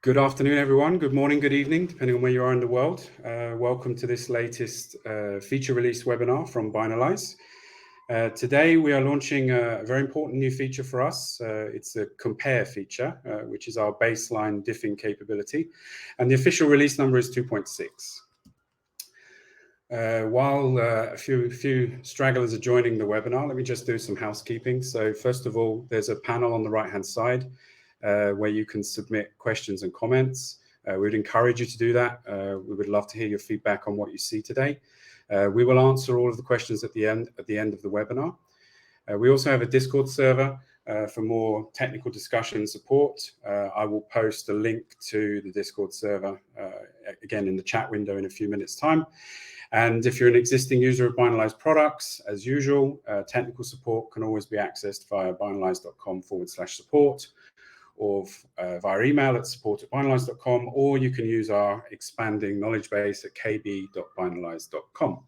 Good afternoon, everyone. Good morning, good evening, depending on where you are in the world. Welcome to this latest feature release webinar from Binalyze. Today, we are launching a very important new feature for us. It's a compare feature, which is our baseline diffing capability. And the official release number is 2.6. While a few stragglers are joining the webinar, let me just do some housekeeping. So first of all, there's a panel on the right-hand side where you can submit questions and comments. We'd encourage you to do that. We would love to hear your feedback on what you see today. We will answer all of the questions at the end of the webinar. We also have a Discord server for more technical discussion and support. I will post a link to the Discord server again in the chat window in a few minutes' time. And if you're an existing user of Binalyze products, as usual, technical support can always be accessed via binalyze.com/support. or via email at support@binalyze.com, or you can use our expanding knowledge base at kb.binalyze.com.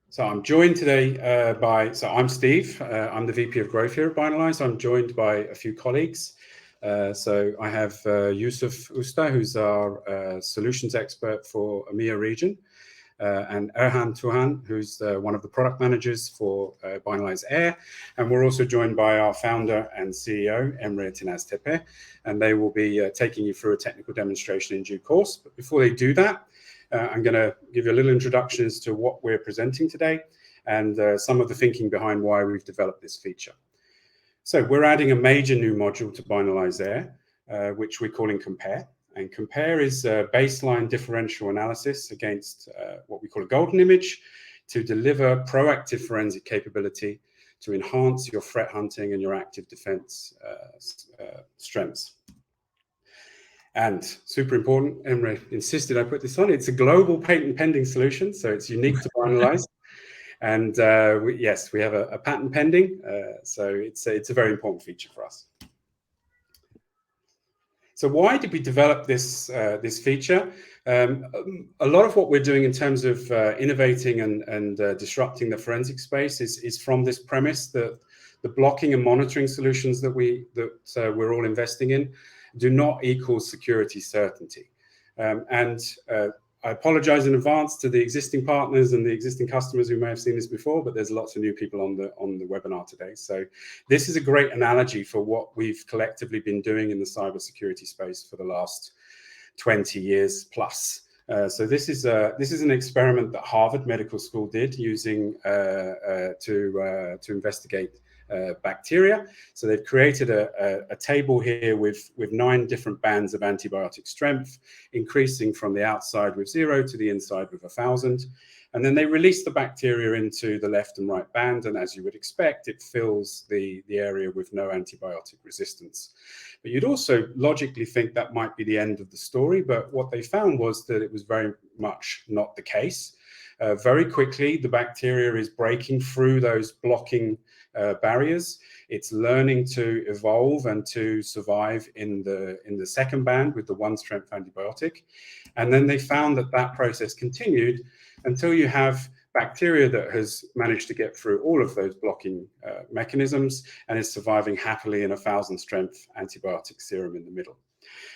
So I'm joined today I'm Steve. I'm the VP of Growth here at Binalyze. I'm joined by a few colleagues. So I have Yusuf Usta, who's our solutions expert for EMEA region. And Erhan Tuhan, who's one of the product managers for Binalyze AIR. And we're also joined by our founder and CEO, Emre Tinaz-Tepe, and they will be taking you through a technical demonstration in due course. But before they do that, I'm going to give you a little introduction as to what we're presenting today and some of the thinking behind why we've developed this feature. So we're adding a major new module to Binalyze AIR, which we're calling Compare. And Compare is a baseline differential analysis against what we call a golden image to deliver proactive forensic capability to enhance your threat hunting and your active defense strengths. And super important, Emre insisted I put this on. It's a global patent pending solution, so it's unique to Binalyze. And yes, we have a patent pending, so it's a very important feature for us. So why did we develop this feature? A lot of what we're doing in terms of innovating and disrupting the forensic space is from this premise that the blocking and monitoring solutions that we're all investing in do not equal security certainty. I apologize in advance to the existing partners and the existing customers who may have seen this before, but there's lots of new people on the webinar today. So this is a great analogy for what we've collectively been doing in the cybersecurity space for the last 20 years plus. So this is an experiment that Harvard Medical School did using to investigate bacteria. So they've created a table here with 9 different bands of antibiotic strength, increasing from the outside with 0 to the inside with 1,000. And then they release the bacteria into the left and right band. And as you would expect, it fills the area with no antibiotic resistance. But you'd also logically think that might be the end of the story. But what they found was that it was very much not the case. Very quickly, the bacteria is breaking through those blocking barriers. It's learning to evolve and to survive in the second band with the 1 strength antibiotic. And then they found that process continued until you have bacteria that has managed to get through all of those blocking mechanisms and is surviving happily in a 1,000 strength antibiotic serum in the middle.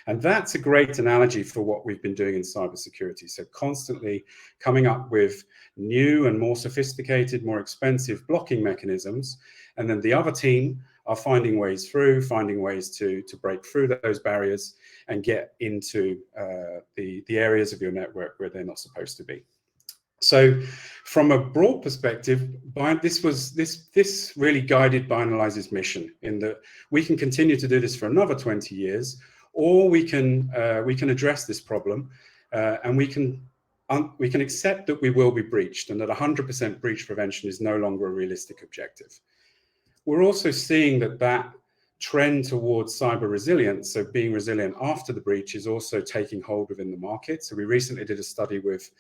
And that's a great analogy for what we've been doing in cybersecurity. So constantly coming up with new and more sophisticated, more expensive blocking mechanisms. And then the other team are finding ways to break through those barriers and get into the areas of your network where they're not supposed to be. So from a broad perspective, this really guided Binalyze's mission in that we can continue to do this for another 20 years, or we can address this problem and we can accept that we will be breached and that 100% breach prevention is no longer a realistic objective. We're also seeing that trend towards cyber resilience, so being resilient after the breach, is also taking hold within the market. So we recently did a study with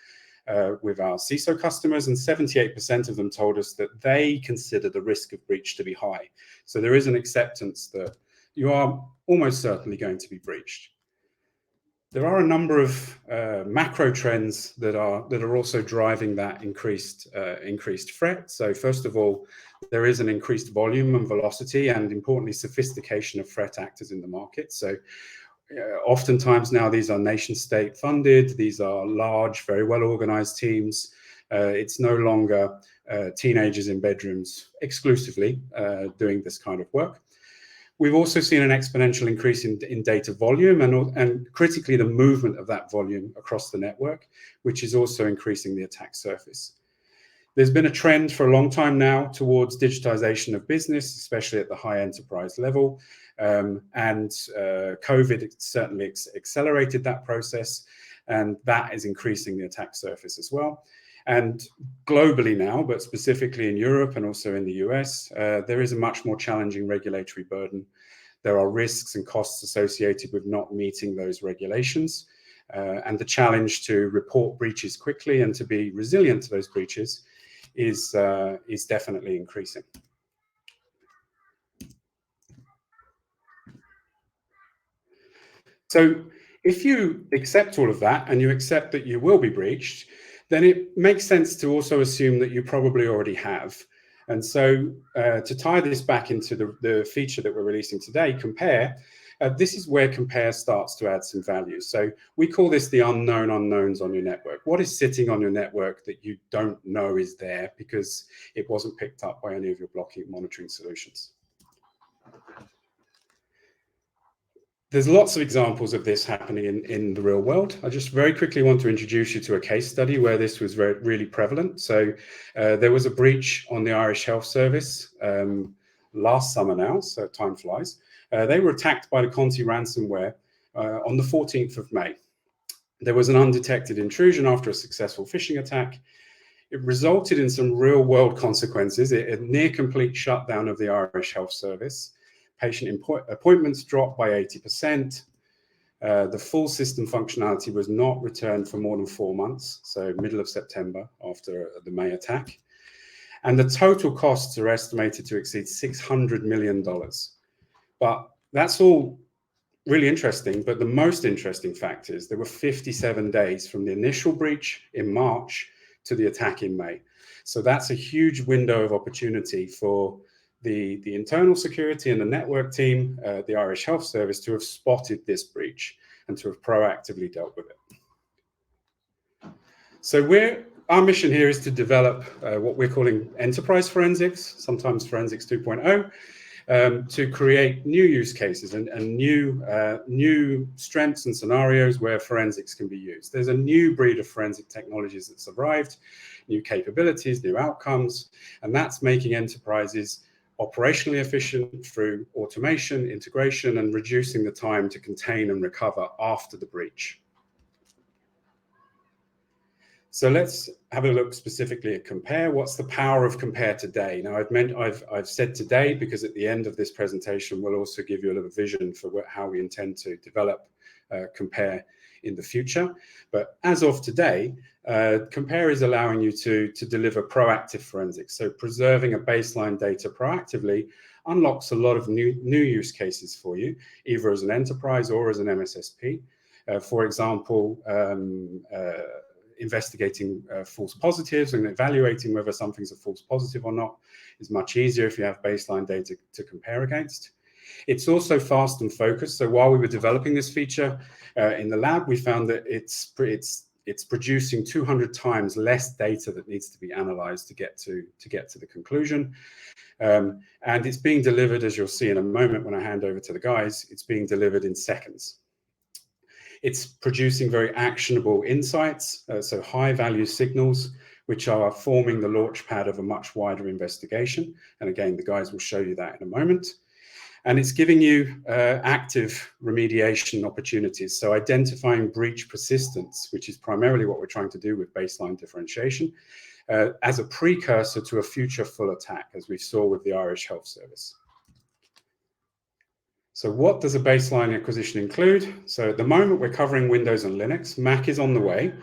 our CISO customers, and 78% of them told us that they consider the risk of breach to be high. So there is an acceptance that you are almost certainly going to be breached. There are a number of macro trends that are also driving that increased threat. So first of all, there is an increased volume and velocity, and importantly, sophistication of threat actors in the market. So Oftentimes now these are nation state funded, these are large, very well organized teams. It's no longer teenagers in bedrooms exclusively doing this kind of work. We've also seen an exponential increase in data volume and critically the movement of that volume across the network, which is also increasing the attack surface. There's been a trend for a long time now towards digitization of business, especially at the high enterprise level. COVID certainly accelerated that process, and that is increasing the attack surface as well. And globally now, but specifically in Europe and also in the US, there is a much more challenging regulatory burden. There are risks and costs associated with not meeting those regulations. And the challenge to report breaches quickly and to be resilient to those breaches is definitely increasing. So if you accept all of that and you accept that you will be breached, then it makes sense to also assume that you probably already have. And so to tie this back into the feature that we're releasing today, Compare, this is where Compare starts to add some value. So we call this the unknown unknowns on your network. What is sitting on your network that you don't know is there because it wasn't picked up by any of your blocking monitoring solutions? There's lots of examples of this happening in the real world. I just very quickly want to introduce you to a case study where this was really prevalent. So there was a breach on the Irish Health Service last summer now, so time flies. They were attacked by the Conti ransomware on the 14th of May. There was an undetected intrusion after a successful phishing attack. It resulted in some real world consequences, a near complete shutdown of the Irish Health Service. Patient appointments dropped by 80%. The full system functionality was not returned for more than 4 months, so middle of September after the May attack. And the total costs are estimated to exceed $600 million. But that's all really interesting, but the most interesting fact is there were 57 days from the initial breach in March to the attack in May. So that's a huge window of opportunity for the internal security and the network team, the Irish Health Service, to have spotted this breach and to have proactively dealt with it. So our mission here is to develop what we're calling enterprise forensics, sometimes forensics 2.0, to create new use cases and new strengths and scenarios where forensics can be used. There's a new breed of forensic technologies that's arrived, new capabilities, new outcomes, and that's making enterprises operationally efficient through automation, integration, and reducing the time to contain and recover after the breach. So let's have a look specifically at Compare. What's the power of Compare today? Now, I've said today because at the end of this presentation, we'll also give you a little vision for how we intend to develop Compare in the future. But as of today, Compare is allowing you to deliver proactive forensics. So preserving a baseline data proactively unlocks a lot of new use cases for you, either as an enterprise or as an MSSP. For example, investigating false positives and evaluating whether something's a false positive or not is much easier if you have baseline data to compare against. It's also fast and focused. So while we were developing this feature in the lab, we found that it's producing 200 times less data that needs to be analyzed to get to the conclusion. And it's being delivered, as you'll see in a moment when I hand over to the guys, it's being delivered in seconds. It's producing very actionable insights, so high value signals, which are forming the launch pad of a much wider investigation. And again, the guys will show you that in a moment. And it's giving you active remediation opportunities. So identifying breach persistence, which is primarily what we're trying to do with baseline differentiation, as a precursor to a future full attack, as we saw with the Irish Health Service. So what does a baseline acquisition include? So at the moment, we're covering Windows and Linux. Mac is on the way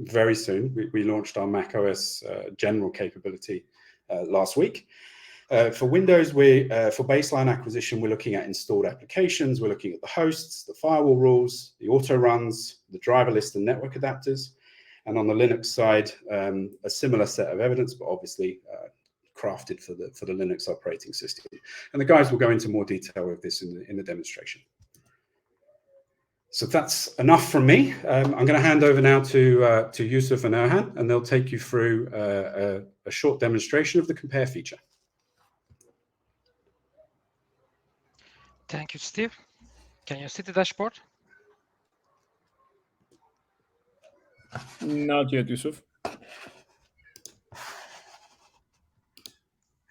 very soon. We launched our Mac OS general capability last week. For Windows, for baseline acquisition, we're looking at installed applications. We're looking at the hosts, the firewall rules, the auto runs, the driver list and network adapters. And on the Linux side, a similar set of evidence, but obviously crafted for the Linux operating system. And the guys will go into more detail with this in the demonstration. So that's enough from me. I'm going to hand over now to Yusuf and Erhan, and they'll take you through a short demonstration of the compare feature. Thank you, Steve. Can you see the dashboard? Not yet, Yusuf.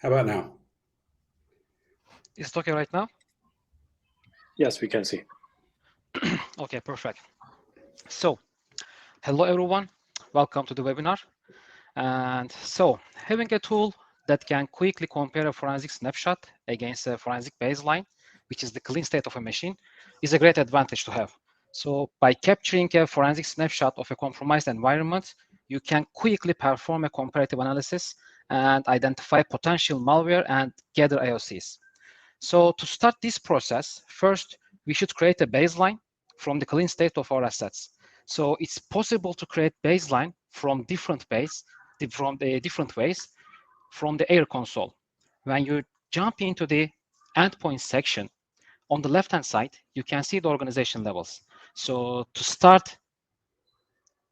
How about now? Is it okay right now? Yes, we can see. Okay, perfect. So, hello everyone. Welcome to the webinar. And so, having a tool that can quickly compare a forensic snapshot against a forensic baseline, which is the clean state of a machine, is a great advantage to have. So by capturing a forensic snapshot of a compromised environment, you can quickly perform a comparative analysis and identify potential malware and gather IOCs. So to start this process, first, we should create a baseline from the clean state of our assets. So it's possible to create baseline from different ways from the AIR console. When you jump into the endpoint section, on the left-hand side, you can see the organization levels. So to start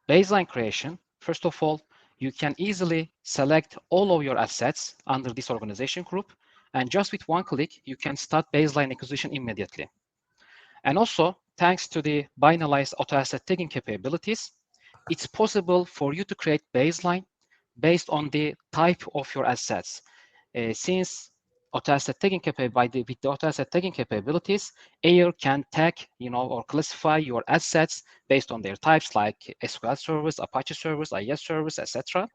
baseline creation, first of all, you can easily select all of your assets under this organization group, and just with one click, you can start baseline acquisition immediately. And also, thanks to the Binalyze auto asset tagging capabilities, it's possible for you to create baseline based on the type of your assets. Since auto asset tagging with the auto asset tagging capabilities, AIR can tag, or classify your assets based on their types like SQL servers, Apache servers, IIS servers, etc.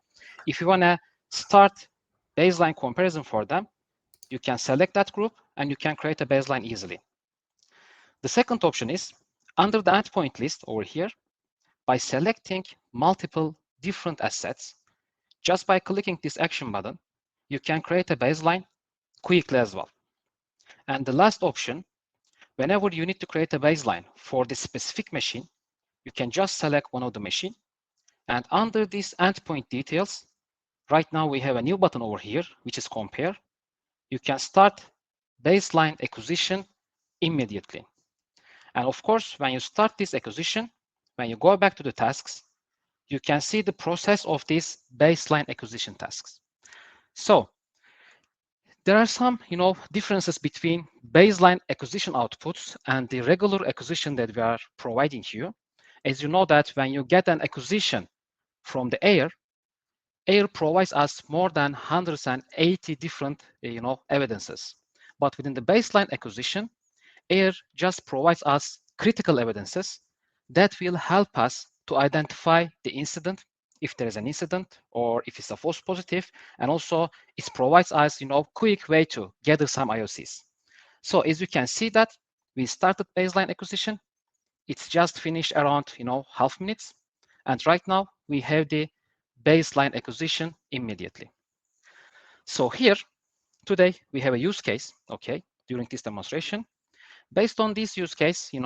If you want to start baseline comparison for them, you can select that group and you can create a baseline easily. The second option is under the endpoint list over here, by selecting multiple different assets, just by clicking this action button, you can create a baseline quickly as well. And the last option, whenever you need to create a baseline for this specific machine, you can just select one of the machine. And under this endpoint details, right now we have a new button over here, which is compare. You can start baseline acquisition immediately. And of course, when you start this acquisition, when you go back to the tasks, you can see the process of these baseline acquisition tasks. So there are some, differences between baseline acquisition outputs and the regular acquisition that we are providing you. As you know that when you get an acquisition from the AIR provides us more than 180 different, evidences. But within the baseline acquisition, AIR just provides us critical evidences that will help us to identify the incident, if there is an incident, or if it's a false positive, and also it provides us, quick way to gather some IOCs. So as you can see that we started baseline acquisition, it's just finished around, half minutes, and right now we have the baseline acquisition immediately. So here today we have a use case, okay, during this demonstration. Based on this use case, we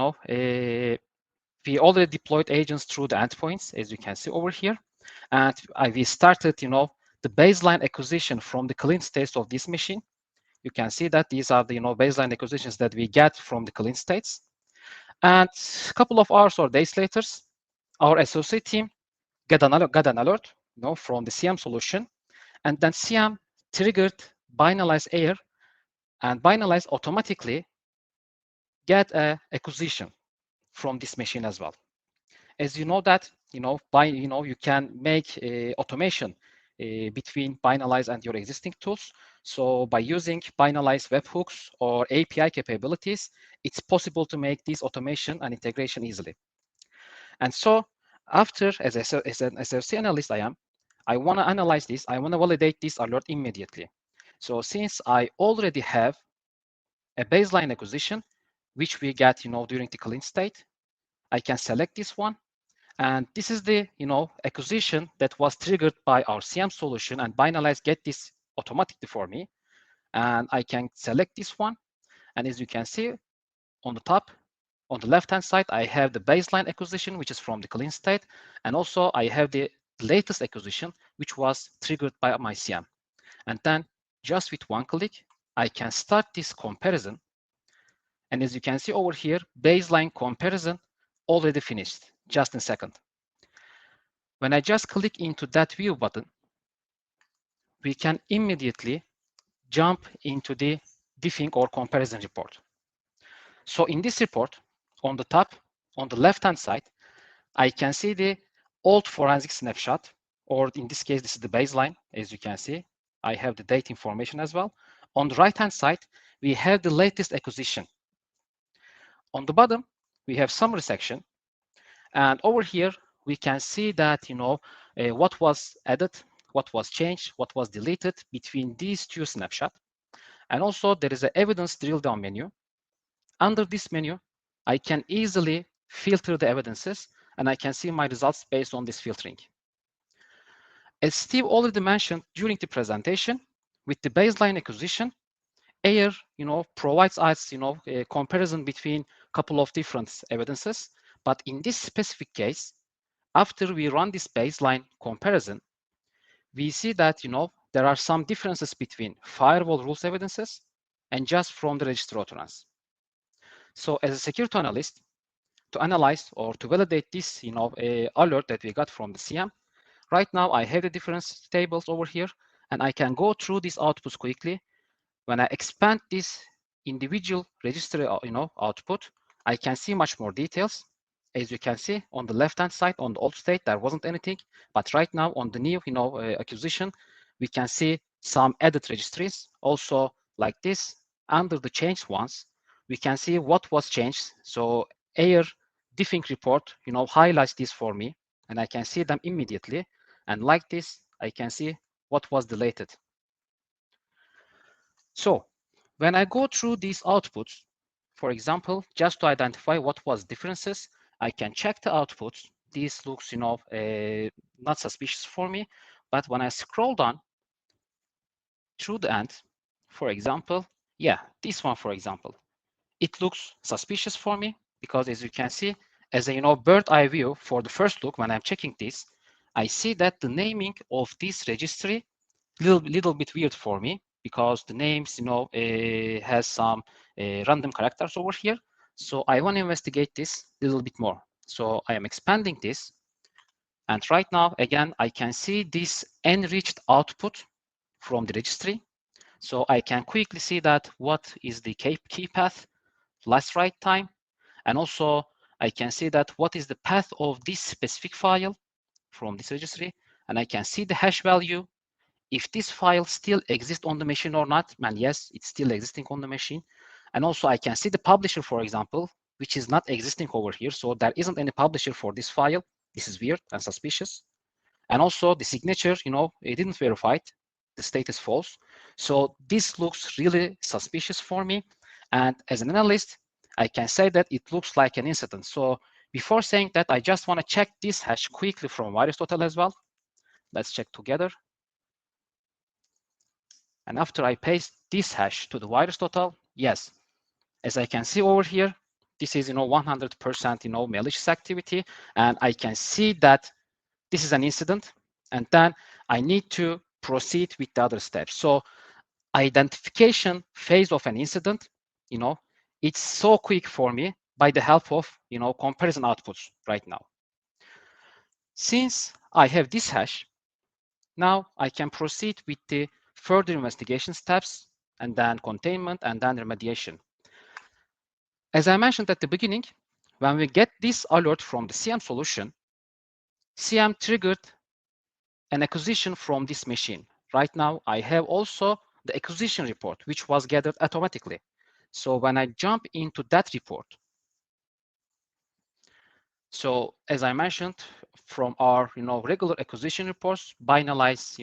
already deployed agents through the endpoints, as you can see over here. And we started, the baseline acquisition from the clean states of this machine. You can see that these are the, baseline acquisitions that we get from the clean states. And a couple of hours or days later, our SOC team got an alert, from the CM solution. And then CM triggered Binalyze AIR, and Binalyze automatically get a acquisition from this machine as well. As you know that, you can make automation between Binalyze and your existing tools. So by using Binalyze webhooks or API capabilities, it's possible to make this automation and integration easily. And so after, as an SRC analyst I want to analyze this, I want to validate this alert immediately. So since I already have a baseline acquisition, which we get, during the clean state, I can select this one. And this is the, acquisition that was triggered by our CM solution, and Binalyze get this automatically for me. And I can select this one. And as you can see on the top, on the left-hand side, I have the baseline acquisition, which is from the clean state. And also I have the latest acquisition, which was triggered by my CM. And then just with one click, I can start this comparison. And as you can see over here, baseline comparison already finished, just in a second. When I just click into that view button, we can immediately jump into the diffing or comparison report. So in this report, on the top, on the left-hand side, I can see the old forensic snapshot, or in this case, this is the baseline, as you can see. I have the date information as well. On the right-hand side, we have the latest acquisition. On the bottom, we have summary section. And over here, we can see that, what was added, what was changed, what was deleted between these two snapshots. And also, there is an evidence drill down menu. Under this menu, I can easily filter the evidences, and I can see my results based on this filtering. As Steve already mentioned during the presentation, with the baseline acquisition, AIR, provides us, a comparison between a couple of different evidences. But in this specific case, after we run this baseline comparison, we see that, there are some differences between firewall rules evidences and just from the register occurrence. So as a security analyst, to analyze or to validate this, alert that we got from the CM, right now I have the difference tables over here, and I can go through these outputs quickly. When I expand this individual registry, output, I can see much more details. As you can see on the left-hand side, on the old state, there wasn't anything. But right now on the new, acquisition, we can see some added registries. Also like this, under the changed ones, we can see what was changed. So AIR diffing report, highlights this for me, and I can see them immediately. And like this, I can see what was deleted. So when I go through these outputs, for example, just to identify what was differences, I can check the outputs. This looks, not suspicious for me. But when I scroll down through the end, for example, yeah, this one, for example, it looks suspicious for me because, as you can see, as a bird eye view for the first look, when I'm checking this, I see that the naming of this registry little bit weird for me because the names, has some random characters over here. So I want to investigate this a little bit more. So I am expanding this. And right now, again, I can see this enriched output from the registry. So I can quickly see that what is the key path, last write time. And also, I can see that what is the path of this specific file from this registry. And I can see the hash value, if this file still exists on the machine or not. And yes, it's still existing on the machine. And also I can see the publisher, for example, which is not existing over here. So there isn't any publisher for this file. This is weird and suspicious. And also the signature, it didn't verify it. The state is false. So this looks really suspicious for me. And as an analyst, I can say that it looks like an incident. So before saying that, I just want to check this hash quickly from VirusTotal as well. Let's check together. And after I paste this hash to the VirusTotal, yes, as I can see over here, this is 100% malicious activity, and I can see that this is an incident, and then I need to proceed with the other steps. So identification phase of an incident, it's so quick for me by the help of comparison outputs right now. Since I have this hash, now I can proceed with the further investigation steps, and then containment, and then remediation. As I mentioned at the beginning, when we get this alert from the CM solution, CM triggered an acquisition from this machine. Right now, I have also the acquisition report, which was gathered automatically. So when I jump into that report, so as I mentioned, from our regular acquisition reports, Binalyze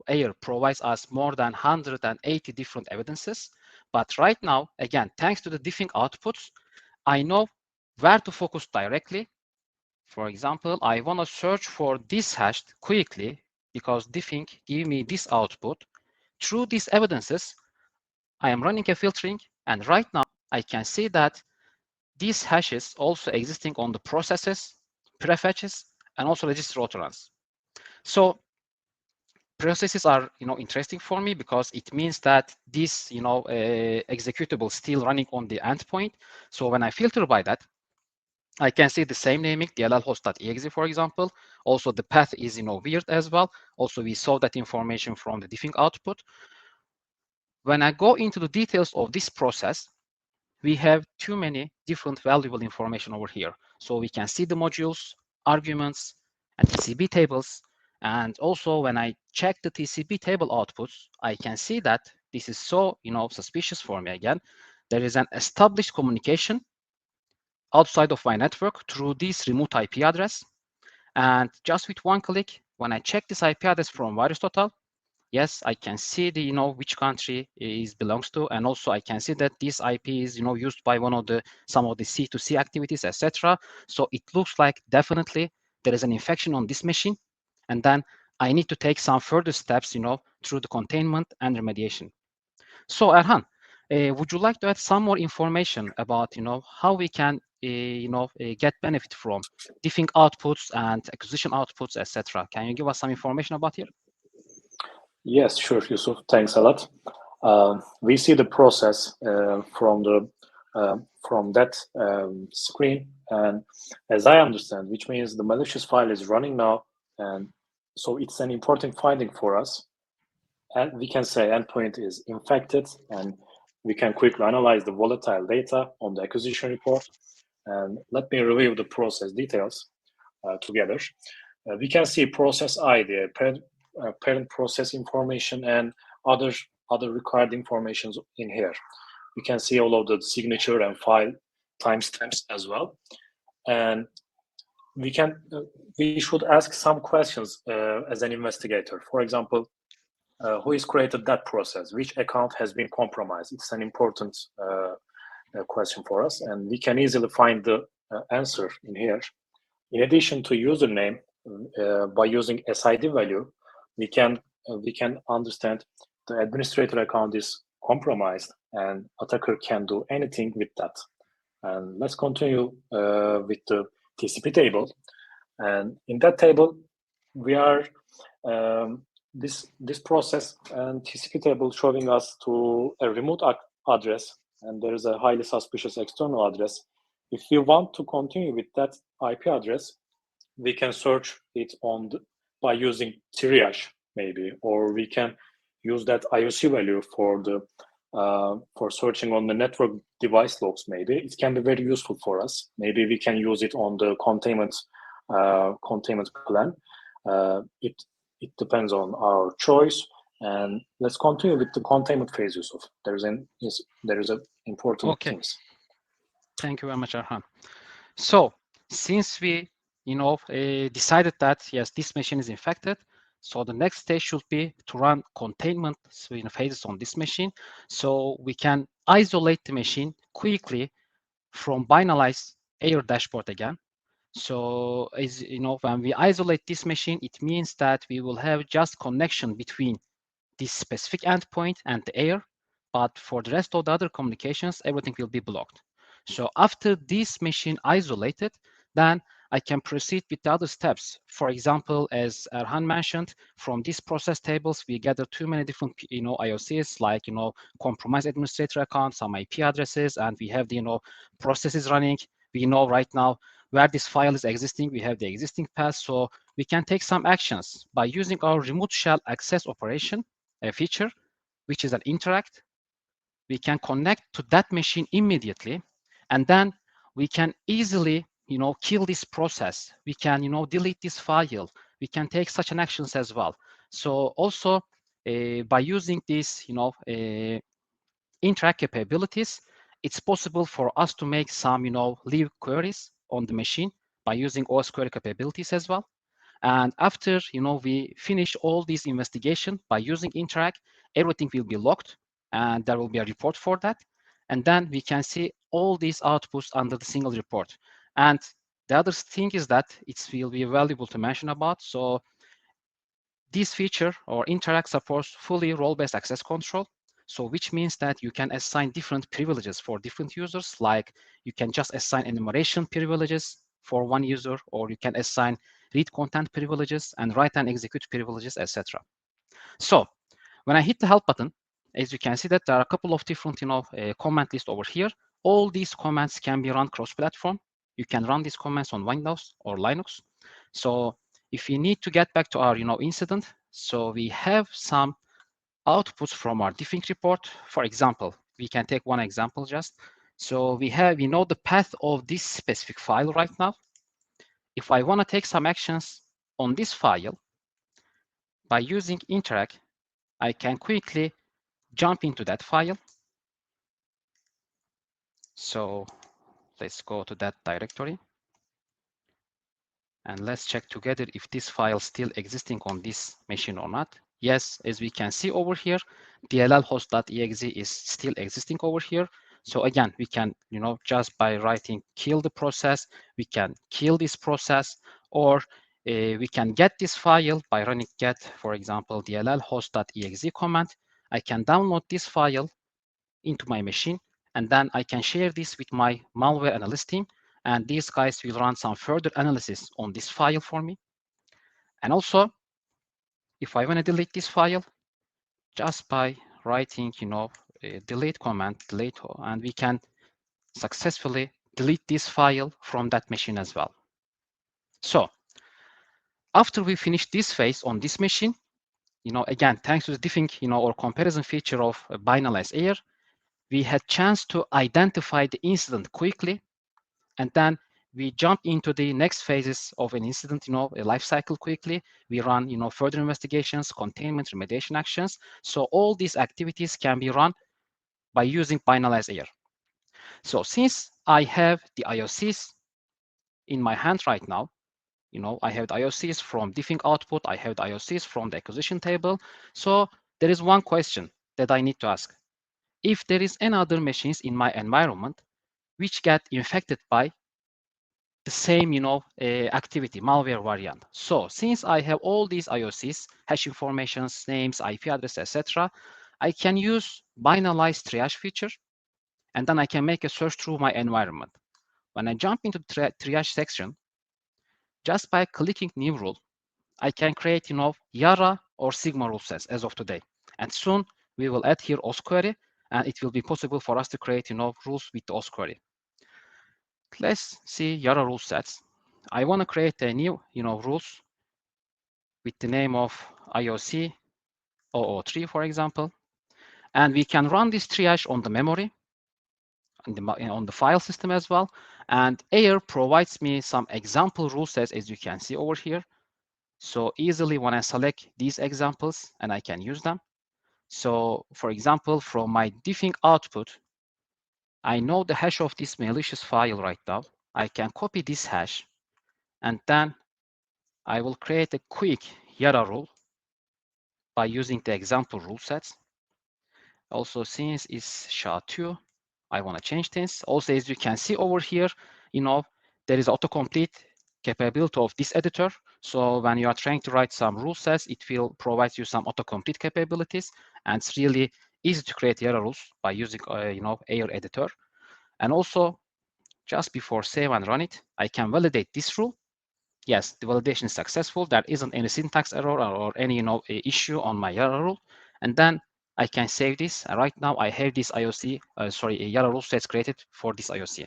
AIR provides us more than 180 different evidences. But right now, again, thanks to the diffing outputs, I know where to focus directly. For example, I want to search for this hash quickly because diffing give me this output. Through these evidences, I am running a filtering, and right now I can see that these hashes also existing on the processes, prefetches, and also register occurrence. So processes are interesting for me because it means that this executable still running on the endpoint. So when I filter by that, I can see the same naming, dllhost.exe, for example. Also, the path is weird as well. Also, we saw that information from the diffing output. When I go into the details of this process, we have too many different valuable information over here. So we can see the modules, arguments, and TCP tables. And also, when I check the TCP table outputs, I can see that this is so suspicious for me again. There is an established communication outside of my network through this remote IP address. And just with one click, when I check this IP address from VirusTotal, yes, I can see the which country it belongs to, and also I can see that this IP is used by some of the C2C activities, etc. So it looks like definitely there is an infection on this machine, and then I need to take some further steps through the containment and remediation. So Erhan, would you like to add some more information about how we can get benefit from diffing outputs and acquisition outputs, etc.? Can you give us some information about here? Yes, sure, Yusuf. Thanks a lot. We see the process from that screen, and as I understand, which means the malicious file is running now, and so it's an important finding for us. And we can say endpoint is infected, and we can quickly analyze the volatile data on the acquisition report. And let me review the process details together. We can see process ID, parent process information, and other required informations in here. We can see all of the signature and file timestamps as well. And we should ask some questions as an investigator. For example, who has created that process? Which account has been compromised? It's an important question for us, and we can easily find the answer in here. In addition to username, by using SID value, we can understand the administrator account is compromised, and attacker can do anything with that. And let's continue with the TCP table. And in that table, we are this process and TCP table showing us to a remote address, and there is a highly suspicious external address. If we want to continue with that IP address, we can search it by using triage maybe, or we can use that IOC value for searching on the network device logs. Maybe it can be very useful for us. Maybe we can use it on the containment plan. It depends on our choice. And let's continue with the containment phase, Yusuf. There is an important things. Thank you very much, Erhan. So since we decided that yes, this machine is infected, so the next stage should be to run containment phases on this machine, so we can isolate the machine quickly from Binalyze AIR dashboard again. So as when we isolate this machine, it means that we will have just connection between this specific endpoint and the AIR, but for the rest of the other communications, everything will be blocked. So after this machine isolated, then I can proceed with the other steps. For example, as Erhan mentioned, from these process tables, we gather too many different IOCs, like compromised administrator accounts, some IP addresses, and we have the processes running. We know right now where this file is existing. We have the existing path, so we can take some actions by using our remote shell access operation feature, which is an interact. We can connect to that machine immediately, and then we can easily kill this process. We can delete this file. We can take such an actions as well. So also by using this interact capabilities, it's possible for us to make some leave queries on the machine by using OS query capabilities as well. And after we finish all this investigation by using interact, everything will be logged, and there will be a report for that. And then we can see all these outputs under the single report. And the other thing is that it will be valuable to mention about. So this feature or interact supports fully role-based access control. So which means that you can assign different privileges for different users, like you can just assign enumeration privileges for one user, or you can assign read content privileges and write and execute privileges, etc. So when I hit the help button, as you can see that there are a couple of different command lists over here. All these commands can be run cross-platform. You can run these commands on Windows or Linux. So if we need to get back to our incident, so we have some outputs from our defunct report. For example, we can take one example just. So we know the path of this specific file right now. If I want to take some actions on this file, by using interact, I can quickly jump into that file. So let's go to that directory. And let's check together if this file is still existing on this machine or not. Yes, as we can see over here, DLL host.exe is still existing over here. So again, we can, just by writing kill the process, we can kill this process, or we can get this file by running get, for example, DLL host.exe command. I can download this file into my machine, and then I can share this with my malware analyst team, and these guys will run some further analysis on this file for me. And also, if I want to delete this file, just by writing, a delete command, delete, and we can successfully delete this file from that machine as well. So after we finish this phase on this machine, again, thanks to the diffing, or comparison feature of Binalyze AIR, we had chance to identify the incident quickly, and then we jump into the next phases of an incident, a life cycle quickly. We run, further investigations, containment, remediation actions. So all these activities can be run by using Binalyze AIR. So since I have the IOCs in my hand right now, I have the IOCs from diffing output, I have the IOCs from the acquisition table. So there is one question that I need to ask. If there is any other machines in my environment which get infected by the same, activity, malware variant. So since I have all these IOCs, hash informations, names, IP address, etc., I can use Binalyze triage feature, and then I can make a search through my environment. When I jump into the triage section, just by clicking new rule, I can create, Yara or Sigma rule sets as of today. And soon we will add here osquery, and it will be possible for us to create, rules with the osquery. Let's see Yara rule sets. I want to create a new, rules with the name of IOC 003, for example. And we can run this triage on the memory, on the file system as well. And AIR provides me some example rule sets, as you can see over here. So easily when I select these examples, and I can use them. So for example, from my diffing output, I know the hash of this malicious file right now. I can copy this hash, and then I will create a quick Yara rule by using the example rule sets. Also, since it's SHA-2, I want to change this. Also, as you can see over here, there is autocomplete capability of this editor. So when you are trying to write some rule sets, it will provide you some autocomplete capabilities. And it's really easy to create Yara rules by using, AIR editor. And also, just before save and run it, I can validate this rule. Yes, the validation is successful. There isn't any syntax error or any issue on my Yara rule. And then I can save this. Right now I have this IOC, Yara rule sets created for this IOC.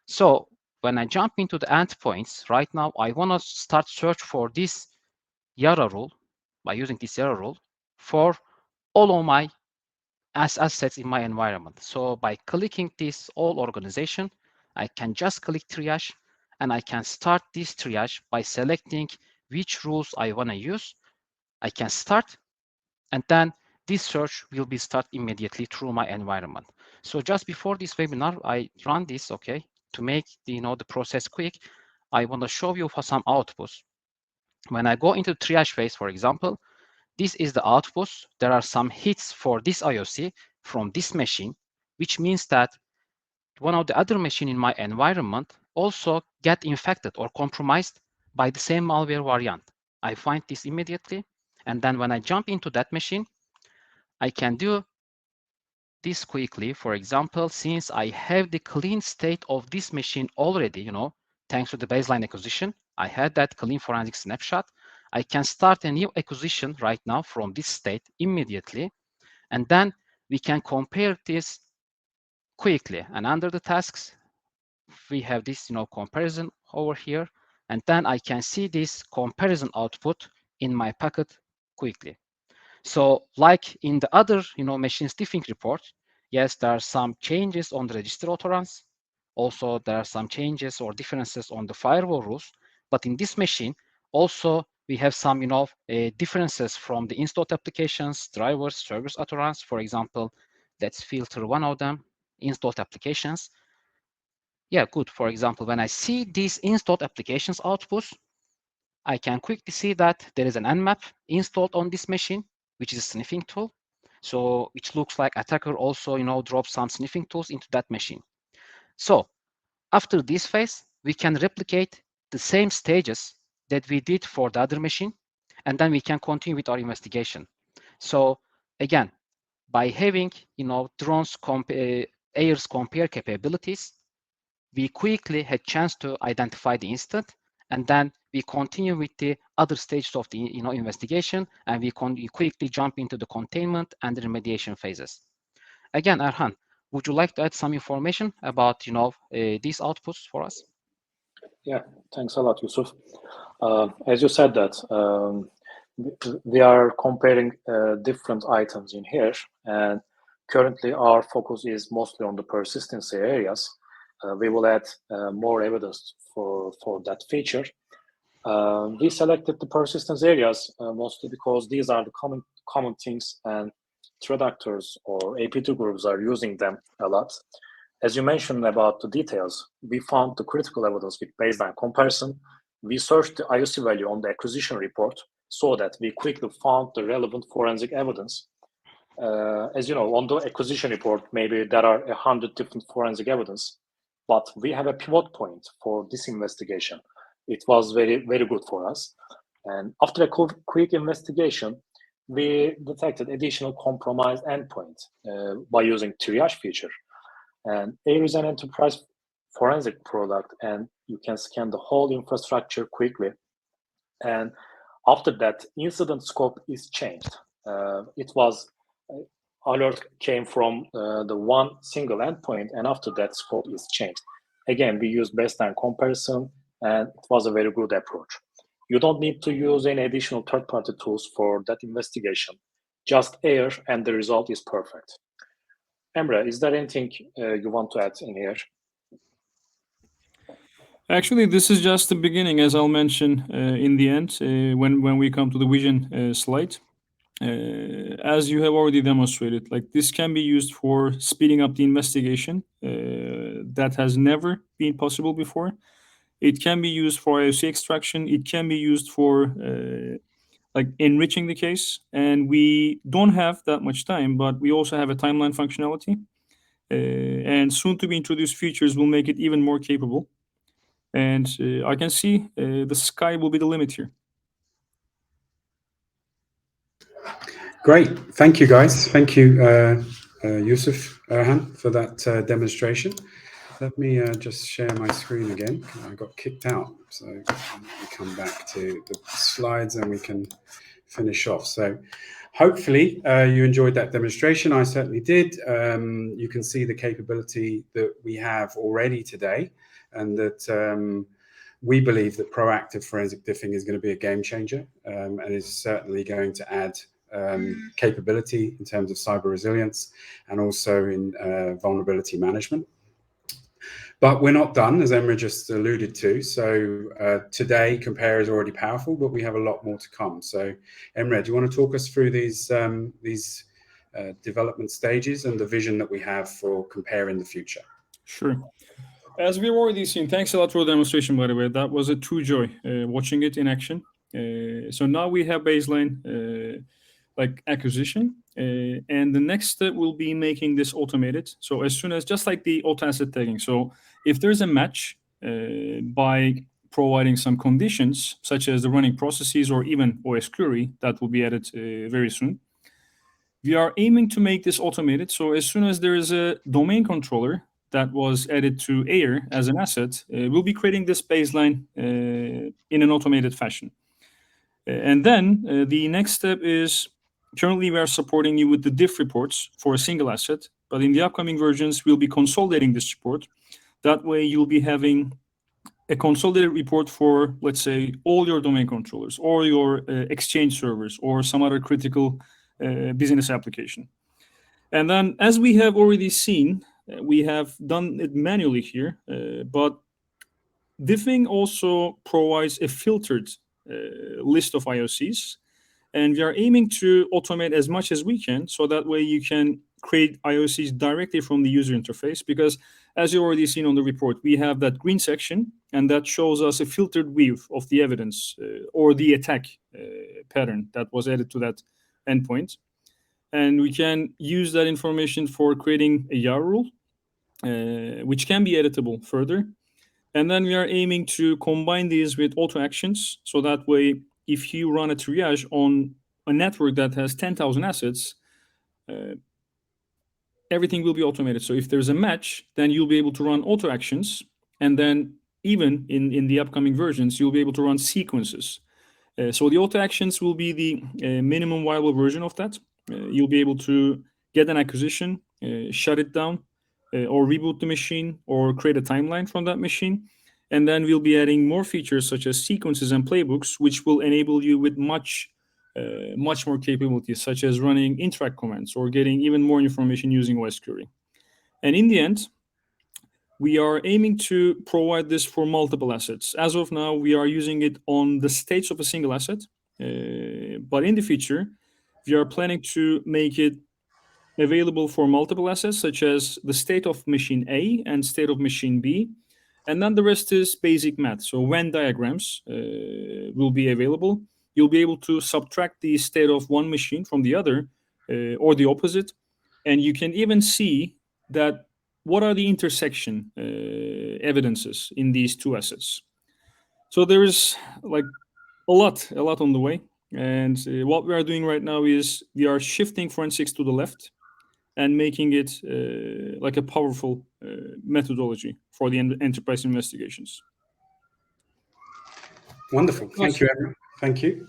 So when I jump into the endpoints, right now I want to start search for this Yara rule by using this Yara rule for all of my assets in my environment. So by clicking this all organization, I can just click triage, and I can start this triage by selecting which rules I want to use. I can start, and then this search will be start immediately through my environment. So just before this webinar, I run this, okay, to make the process quick. I want to show you for some outputs. When I go into the triage phase, for example, this is the outputs. There are some hits for this IOC from this machine, which means that one of the other machine in my environment also get infected or compromised by the same malware variant. I find this immediately. And then when I jump into that machine, I can do this quickly. For example, since I have the clean state of this machine already, thanks to the baseline acquisition, I had that clean forensic snapshot. I can start a new acquisition right now from this state immediately. And then we can compare this quickly. And under the tasks, we have this, comparison over here, and then I can see this comparison output in my packet quickly. So like in the other, machine sniffing report, yes, there are some changes on the register auto-runs. Also, there are some changes or differences on the firewall rules. But in this machine, also we have some, differences from the installed applications, drivers, servers auto-runs. For example, let's filter one of them, installed applications. Yeah, good. For example, when I see these installed applications outputs, I can quickly see that there is an nmap installed on this machine, which is a sniffing tool. So it looks like attacker also, dropped some sniffing tools into that machine. So after this phase, we can replicate the same stages that we did for the other machine, and then we can continue with our investigation. So again, by having, drones AIR's compare capabilities, we quickly had chance to identify the incident, and then we continue with the other stages of the investigation, and we quickly jump into the containment and the remediation phases. Again, Erhan, would you like to add some information about these outputs for us? Yeah, thanks a lot, Yusuf. As you said that we are comparing different items in here, and currently our focus is mostly on the persistency areas. We will add more evidence for that feature. We selected the persistence areas mostly because these are the common things, and threat actors or AP2 groups are using them a lot. As you mentioned about the details, we found the critical evidence with baseline comparison. We searched the IOC value on the acquisition report so that we quickly found the relevant forensic evidence. As you know, on the acquisition report, maybe there are 100 different forensic evidence, but we have a pivot point for this investigation. It was very, very good for us. And after a quick investigation, we detected additional compromised endpoint by using triage feature. And AIR is an enterprise forensic product, and you can scan the whole infrastructure quickly. And after that, incident scope is changed. It was alert came from the one single endpoint, and after that, scope is changed. Again, we use baseline comparison, and it was a very good approach. You don't need to use any additional third-party tools for that investigation. Just AIR, and the result is perfect. Emre, is there anything you want to add in here? Actually, this is just the beginning, as I'll mention in the end when we come to the vision slide. As you have already demonstrated, like this can be used for speeding up the investigation. That has never been possible before. It can be used for IOC extraction. It can be used for like enriching the case. And we don't have that much time, but we also have a timeline functionality. And soon to be introduced features will make it even more capable. And I can see the sky will be the limit here. Great. Thank you, guys. Thank you, Yusuf, Erhan, for that demonstration. Let me just share my screen again. I got kicked out, so let me come back to the slides and we can finish off. So hopefully you enjoyed that demonstration. I certainly did. You can see the capability that we have already today, and that we believe that proactive forensic diffing is going to be a game changer, and is certainly going to add capability in terms of cyber resilience and also in vulnerability management. But we're not done, as Emre just alluded to. So today, Compare is already powerful, but we have a lot more to come. So Emre, do you want to talk us through these development stages and the vision that we have for Compare in the future? Sure. As we've already seen, thanks a lot for the demonstration, by the way. That was a true joy watching it in action. So now we have baseline like acquisition, and the next step will be making this automated. So as soon as, just like the auto asset tagging, so if there's a match by providing some conditions, such as the running processes or even OS query, that will be added very soon. We are aiming to make this automated. So as soon as there is a domain controller that was added to AIR as an asset, we'll be creating this baseline in an automated fashion. And then the next step is, currently we are supporting you with the diff reports for a single asset, but in the upcoming versions, we'll be consolidating this report That way, you'll be having a consolidated report for, let's say, all your domain controllers or your Exchange servers or some other critical business application. And then, as we have already seen, we have done it manually here, but Diffing also provides a filtered list of IOCs, and we are aiming to automate as much as we can, so that way you can create IOCs directly from the user interface, because as you've already seen on the report, we have that green section, and that shows us a filtered view of the evidence or the attack pattern that was added to that endpoint. And we can use that information for creating a YAR rule, which can be editable further. And then we are aiming to combine these with auto actions, so that way, if you run a triage on a network that has 10,000 assets, everything will be automated. So if there's a match, then you'll be able to run auto actions. And then even in the upcoming versions, you'll be able to run sequences. So the auto actions will be the minimum viable version of that. You'll be able to get an acquisition, shut it down, or reboot the machine, or create a timeline from that machine. And then we'll be adding more features such as sequences and playbooks, which will enable you with much more capabilities, such as running interact commands or getting even more information using OS query. And in the end, we are aiming to provide this for multiple assets. As of now, we are using it on the states of a single asset. But in the future, we are planning to make it available for multiple assets, such as the state of machine A and state of machine B. And then the rest is basic math. So Venn diagrams will be available. You'll be able to subtract the state of one machine from the other, or the opposite. And you can even see that what are the intersection evidences in these two assets. So there is like a lot on the way. And what we are doing right now is we are shifting forensics to the left and making it like a powerful methodology for the enterprise investigations. Wonderful. Thank you, Emre. Thank you.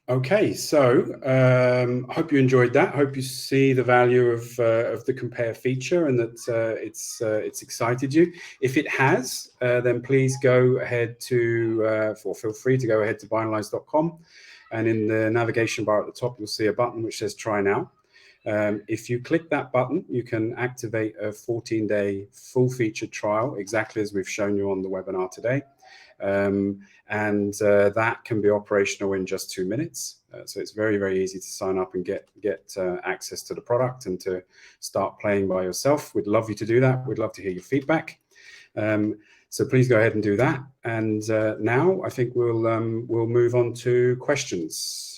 Okay, so I hope you enjoyed that. Hope you see the value of the compare feature and that it's excited you. If it has, then please go ahead to, or feel free to go ahead to binalyze.com, and in the navigation bar at the top, you'll see a button which says Try Now. If you click that button, you can activate a 14-day full-featured trial, exactly as we've shown you on the webinar today. And that can be operational in just 2 minutes. So it's very, very easy to sign up and get access to the product and to start playing by yourself. We'd love you to do that. We'd love to hear your feedback. So please go ahead and do that. And now I think we'll move on to questions.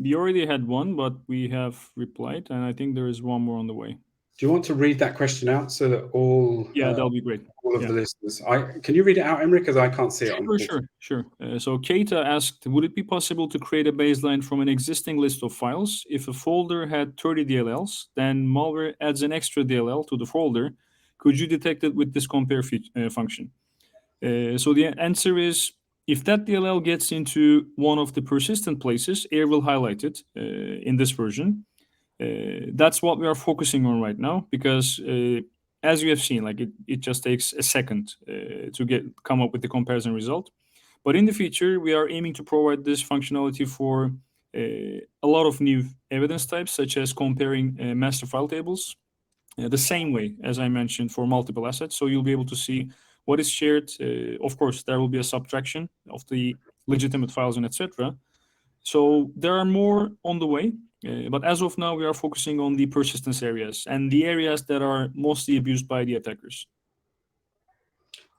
We already had one, but we have replied, and I think there is one more on the way. Do you want to read that question out so that all? Yeah, that'll be great. All of the listeners. Can you read it out, Emre? Because I can't see it. Sure. So Keita asked, would it be possible to create a baseline from an existing list of files? If a folder had 30 DLLs, then malware adds an extra DLL to the folder. Could you detect it with this compare function? So the answer is, if that DLL gets into one of the persistent places, AIR will highlight it in this version. That's what we are focusing on right now, because as you have seen, like it just takes a second to come up with the comparison result. But in the future, we are aiming to provide this functionality for a lot of new evidence types, such as comparing master file tables, the same way as I mentioned for multiple assets. So you'll be able to see what is shared. Of course, there will be a subtraction of the legitimate files and etc. So there are more on the way. But as of now, we are focusing on the persistence areas and the areas that are mostly abused by the attackers.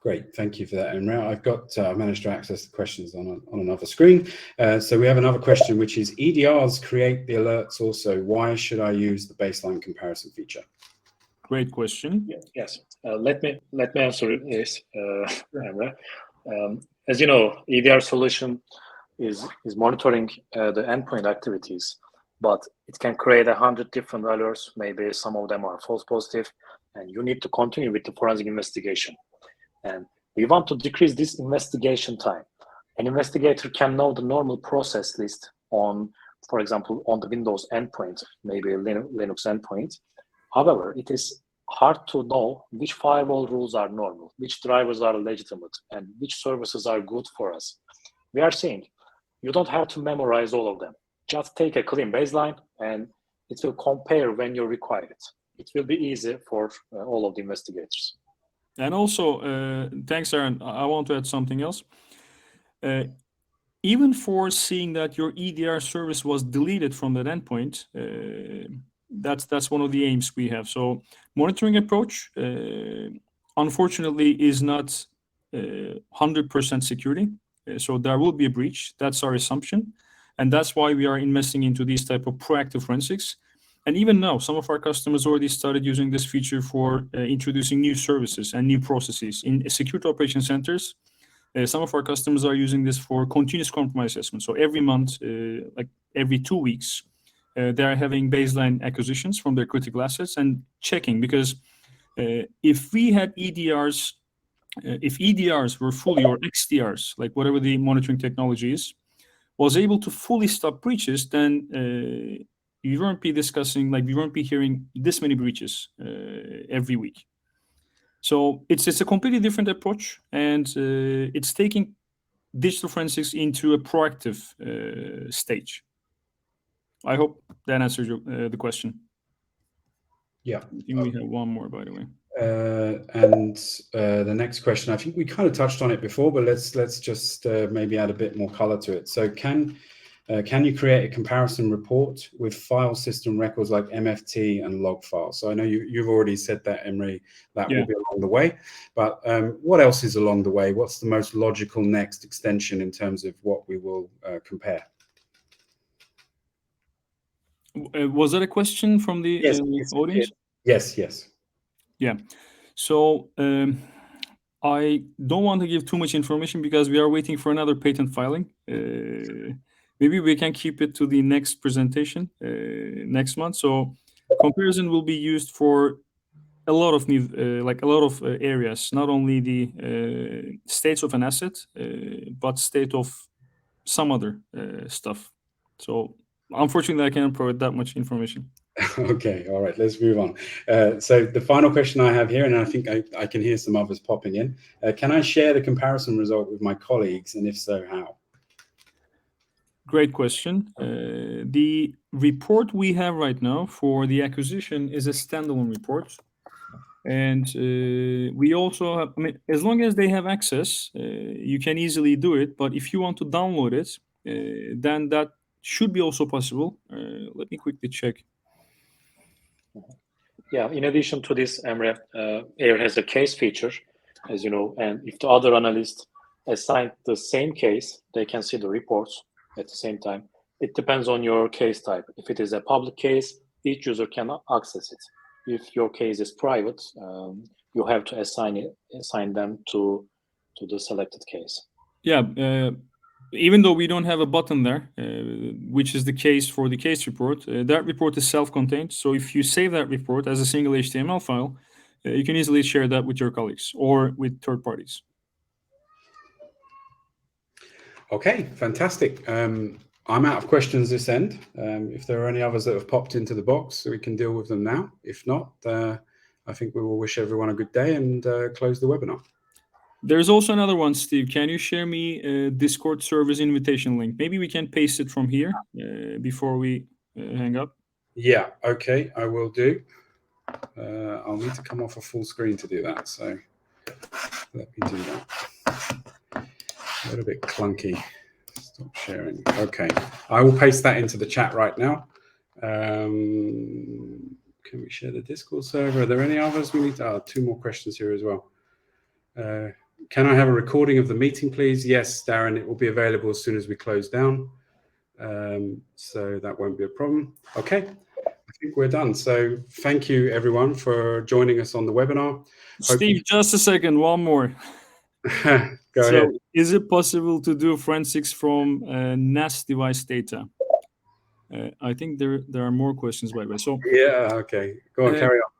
Great, thank you for that, Emre. I've managed to access the questions on another screen. So we have another question, which is EDRs create the alerts also. Why should I use the baseline comparison feature? Great question. Yes. Let me answer this, Emre. As you know, EDR solution is monitoring the endpoint activities, but it can create 100 different alerts. Maybe some of them are false positive, and you need to continue with the forensic investigation. And we want to decrease this investigation time. An investigator can know the normal process list on, for example, on the Windows endpoint, maybe a Linux endpoint, However, it is hard to know which firewall rules are normal, which drivers are legitimate, and which services are good for us. We are saying you don't have to memorize all of them. Just take a clean baseline and it will compare when you require it. It will be easy for all of the investigators. And also, thanks, Aaron. I want to add something else. Even for seeing that your EDR service was deleted from that endpoint, that's one of the aims we have. So monitoring approach, unfortunately, is not 100% security. So there will be a breach. That's our assumption. And that's why we are investing into these type of proactive forensics. And even now, some of our customers already started using this feature for introducing new services and new processes. In security operation centers, some of our customers are using this for continuous compromise assessment. So every month, like every 2 weeks, they are having baseline acquisitions from their critical assets and checking, because if we had EDRs, if EDRs were fully, or XDRs, like whatever the monitoring technology is, was able to fully stop breaches, then we won't be discussing, like we won't be hearing this many breaches every week. So it's a completely different approach, and it's taking digital forensics into a proactive stage. I hope that answers the question. Yeah. I think we have one more, by the way. And the next question, I think we kind of touched on it before, but let's just maybe add a bit more color to it. So can you create a comparison report with file system records like MFT and log files? So I know you've already said that, Emre, that will be along the way, but what else is along the way? What's the most logical next extension in terms of what we will compare? Was that a question from the audience? Yes. Yeah. So I don't want to give too much information because we are waiting for another patent filing. Maybe we can keep it to the next presentation next month. So comparison will be used for a lot of areas, not only the states of an asset, but state of some other stuff. So unfortunately, I cannot provide that much information. Okay, all right, let's move on. So the final question I have here, and I think I can hear some others popping in. Can I share the comparison result with my colleagues, and if so, how? Great question. The report we have right now for the acquisition is a standalone report. And we also have, I mean, as long as they have access, you can easily do it. But if you want to download it, then that should be also possible. Let me quickly check. Yeah, in addition to this, Emre, AIR has a case feature, as you know, and if the other analysts assign the same case, they can see the reports at the same time. It depends on your case type. If it is a public case, each user can access it. If your case is private, you have to assign them to the selected case. Yeah, even though we don't have a button there, which is the case for the case report, that report is self-contained. So if you save that report as a single HTML file, you can easily share that with your colleagues or with third parties. Okay, fantastic. I'm out of questions this end. If there are any others that have popped into the box, we can deal with them now. If not, I think we will wish everyone a good day and close the webinar. There's also another one, Steve. Can you share me a Discord service invitation link? Maybe we can paste it from here before we hang up. Yeah, okay, I will do. I'll need to come off a full screen to do that, so let me do that. A little bit clunky. Stop sharing. Okay, I will paste that into the chat right now. Can we share the Discord server? Are there any others? We need to, 2 more questions here as well. Can I have a recording of the meeting, please? Yes, Darren, it will be available as soon as we close down. So that won't be a problem. Okay, I think we're done. So thank you, everyone, for joining us on the webinar. Steve, just a second, one more. Go ahead. Is it possible to do forensics from NAS device data? I think there are more questions, by the way. So yeah, okay. Go on, carry on.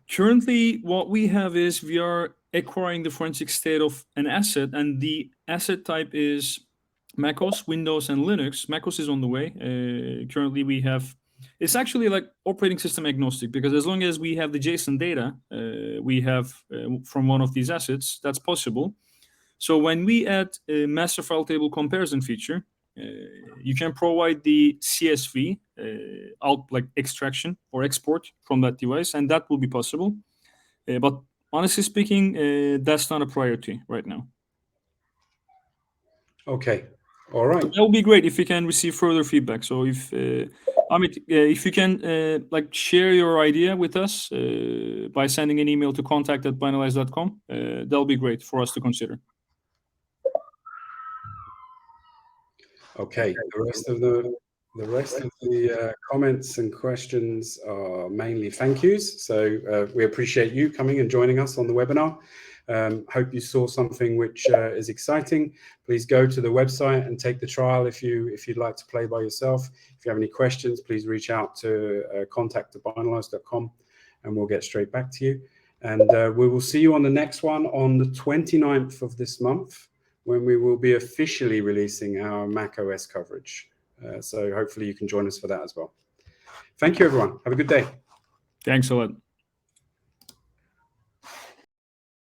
Currently, what we have is we are acquiring the forensic state of an asset, and the asset type is macOS, Windows, and Linux. macOS is on the way. Currently, we have it's actually like operating system agnostic, because as long as we have the JSON data we have from one of these assets, that's possible. So when we add a master file table comparison feature, you can provide the CSV out like extraction or export from that device, and that will be possible. But honestly speaking, that's not a priority right now. Okay. All right. So that would be great if we can receive further feedback. So if Amit, if you can like share your idea with us by sending an email to contact@binalyze.com, that'll be great for us to consider. Okay. The rest of the comments and questions are mainly thank yous. So we appreciate you coming and joining us on the webinar. Hope you saw something which is exciting. Please go to the website and take the trial if you'd like to play by yourself. If you have any questions, please reach out to contact@binalyze.com and we'll get straight back to you. And we will see you on the next one on the 29th of this month, when we will be officially releasing our macOS coverage. So hopefully you can join us for that as well. Thank you, everyone. Have a good day. Thanks a lot.